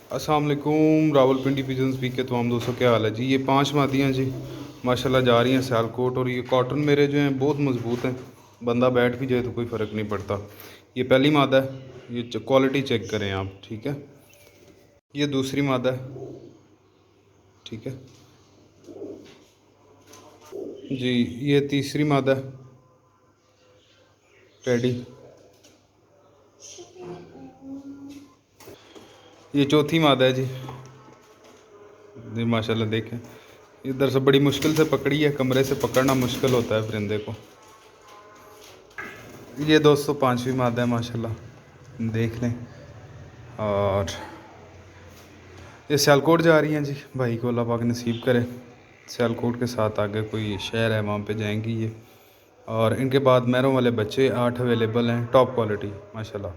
अस्सलाम वालेकुम, Rawalpindi pigeon speak के तमाम दोस्तों, क्या हाल है जी। ये 5 मादियाँ जी माशाल्लाह जा रही हैं सियालकोट। और ये कॉटन मेरे जो हैं बहुत मज़बूत हैं, बंदा बैठ भी जाए तो कोई फ़र्क नहीं पड़ता। ये पहली मादा है, ये क्वालिटी चेक करें आप, ठीक है। ये दूसरी मादा है, ठीक है जी। ये तीसरी मादा है, टेडी। ये चौथी मादा है जी माशाल्लाह देखें, इधर से बड़ी मुश्किल से पकड़ी है, कमरे से पकड़ना मुश्किल होता है परिंदे को। ये दोस्तों 5वीं मादा है माशाल्लाह, देख लें। और ये सियालकोट जा रही हैं जी, भाई को अल्लाह पाक नसीब करे। सियालकोट के साथ आगे कोई शहर है, वहाँ पे जाएंगी ये। और इनके बाद मैरों वाले बच्चे 8 अवेलेबल हैं, टॉप क्वालिटी माशाल्लाह।